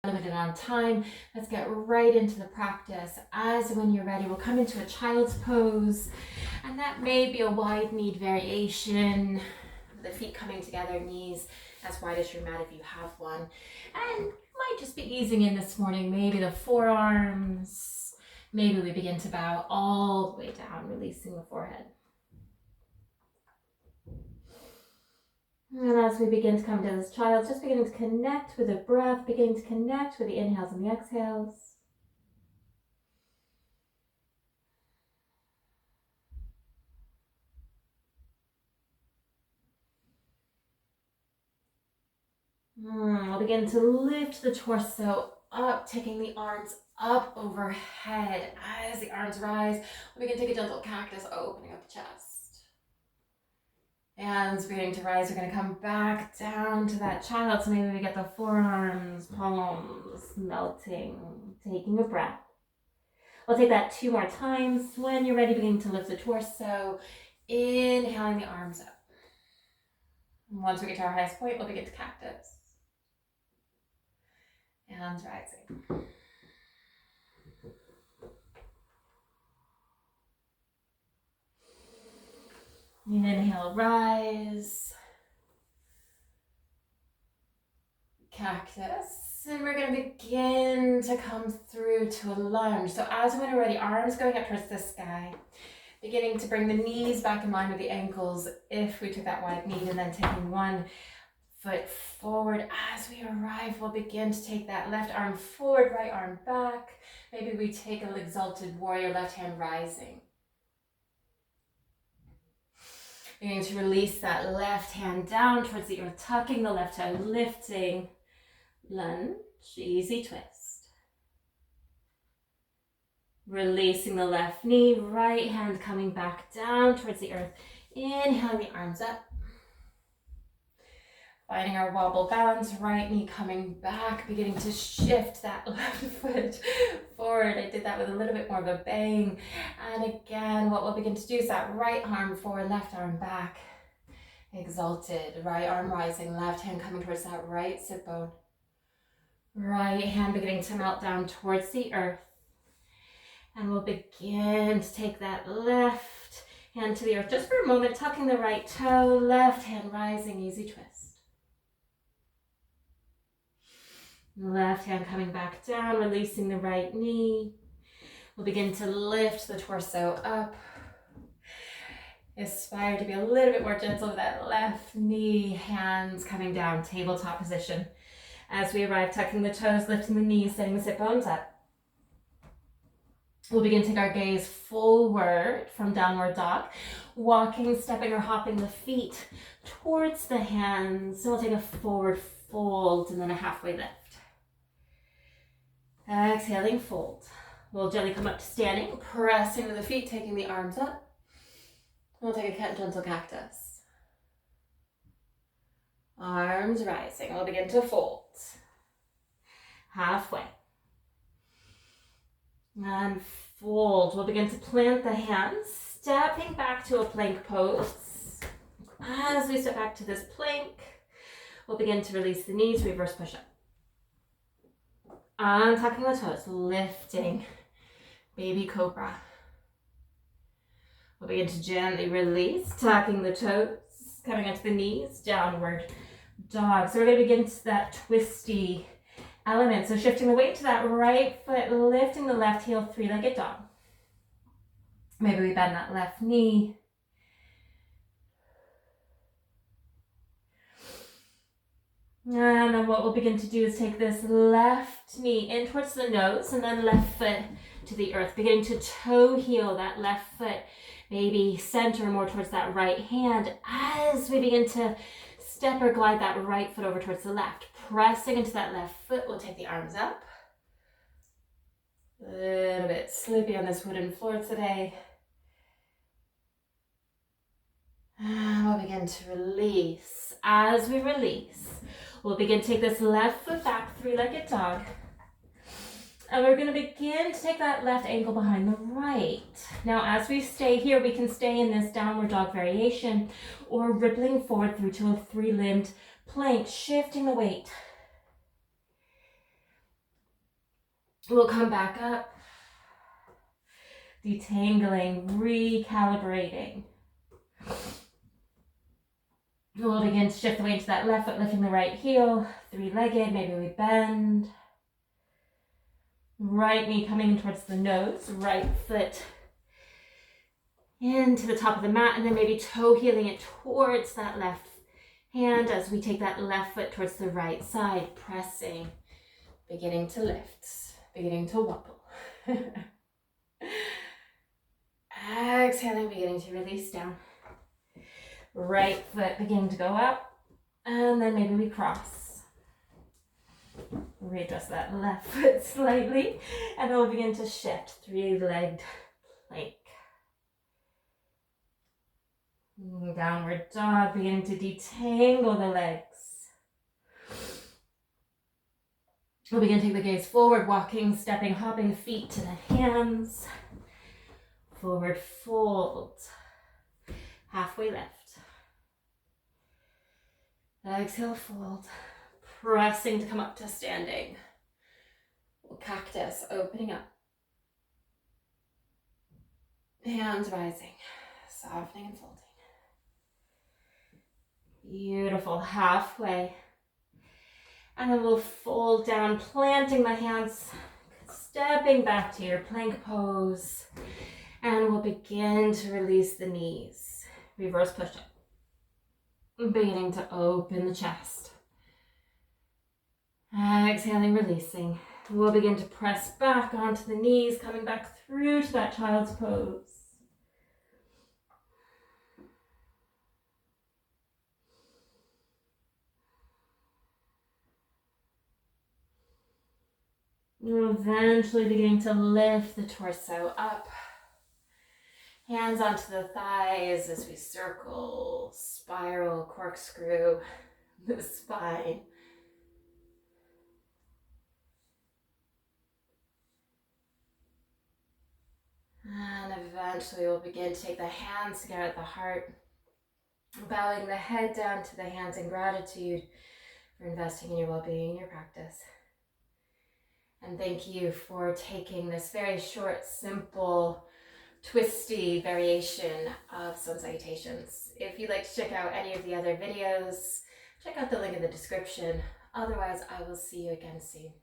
limited on time. Let's get right into the practice. As when you're ready, we'll come into a child's pose, and that may be a wide kneed variation, the feet coming together, knees as wide as your mat if you have one, and might just be easing in this morning, maybe the forearms, maybe we begin to bow all the way down, releasing the forehead. And as we begin to come to this child, just beginning to connect with the breath, beginning to connect with the inhales and the exhales. We'll begin to lift the torso up, taking the arms up overhead. As the arms rise, we'll begin to take a gentle cactus, opening up the chest. Hands beginning to rise, we're going to come back down to that child. So maybe we get the forearms, palms melting, taking a breath. We'll take that 2 more times. When you're ready, beginning to lift the torso, inhaling the arms up. And once we get to our highest point, we'll begin to cactus. Hands rising. Inhale, rise. Cactus. And we're going to begin to come through to a lunge. So as when we're ready, arms going up towards the sky. Beginning to bring the knees back in line with the ankles if we took that wide knee, and then taking one foot forward. As we arrive, we'll begin to take that left arm forward, right arm back. Maybe we take an exalted warrior, left hand rising. Beginning to release that left hand down towards the earth, tucking the left toe, lifting, lunge, easy twist. Releasing the left knee, right hand coming back down towards the earth, inhaling the arms up. Finding our wobble balance, right knee coming back, beginning to shift that left foot forward. I did that with a little bit more of a bang. And again, what we'll begin to do is that right arm forward, left arm back. Exalted, right arm rising, left hand coming towards that right sit bone. Right hand beginning to melt down towards the earth. And we'll begin to take that left hand to the earth just for a moment, tucking the right toe, left hand rising, easy twist. Left hand coming back down, releasing the right knee. We'll begin to lift the torso up. Aspire to be a little bit more gentle with that left knee, hands coming down, tabletop position. As we arrive, tucking the toes, lifting the knees, setting the sit bones up. We'll begin to take our gaze forward from downward dog, walking, stepping, or hopping the feet towards the hands. So we'll take a forward fold and then a halfway lift. Exhaling, fold. We'll gently come up to standing, pressing to the feet, taking the arms up. We'll take a gentle cactus. Arms rising. We'll begin to fold. Halfway. And fold. We'll begin to plant the hands, stepping back to a plank pose. As we step back to this plank, we'll begin to release the knees, reverse push-up. Untucking the toes, lifting, baby cobra. We'll begin to gently release, tucking the toes, coming onto the knees, downward dog. So we're going to begin to that twisty element. So shifting the weight to that right foot, lifting the left heel, three-legged dog. Maybe we bend that left knee. And then what we'll begin to do is take this left knee in towards the nose and then left foot to the earth. Beginning to toe heel that left foot, maybe center more towards that right hand. As we begin to step or glide that right foot over towards the left. Pressing into that left foot, we'll take the arms up. A little bit sleepy on this wooden floor today. And we'll begin to release. As we release, we'll begin to take this left foot back, three-legged dog. And we're going to begin to take that left ankle behind the right. Now, as we stay here, we can stay in this downward dog variation or rippling forward through to a three-limbed plank, shifting the weight. We'll come back up, detangling, recalibrating. We'll begin to shift the weight to that left foot, lifting the right heel, three-legged, maybe we bend. Right knee coming in towards the nose, right foot into the top of the mat, and then maybe toe heeling it towards that left hand as we take that left foot towards the right side, pressing, beginning to lift, beginning to wobble. Exhaling, beginning to release down. Right foot beginning to go up, and then maybe we cross. Readjust that left foot slightly, and then we'll begin to shift, three-legged plank. Downward dog, beginning to detangle the legs. We'll begin to take the gaze forward, walking, stepping, hopping the feet to the hands. Forward fold. Halfway lift. Exhale, fold. Pressing to come up to standing. Cactus, opening up. Hands rising, softening and folding. Beautiful, halfway. And then we'll fold down, planting the hands, stepping back to your plank pose. And we'll begin to release the knees. Reverse push-up. Beginning to open the chest. Exhaling, releasing. We'll begin to press back onto the knees, coming back through to that child's pose. We'll eventually beginning to lift the torso up. Hands onto the thighs as we circle, spiral, corkscrew the spine. And eventually we'll begin to take the hands together at the heart, bowing the head down to the hands in gratitude for investing in your well-being and your practice. And thank you for taking this very short, simple, twisty variation of sun salutations. If you'd like to check out any of the other videos, check out the link in the description. Otherwise, I will see you again soon.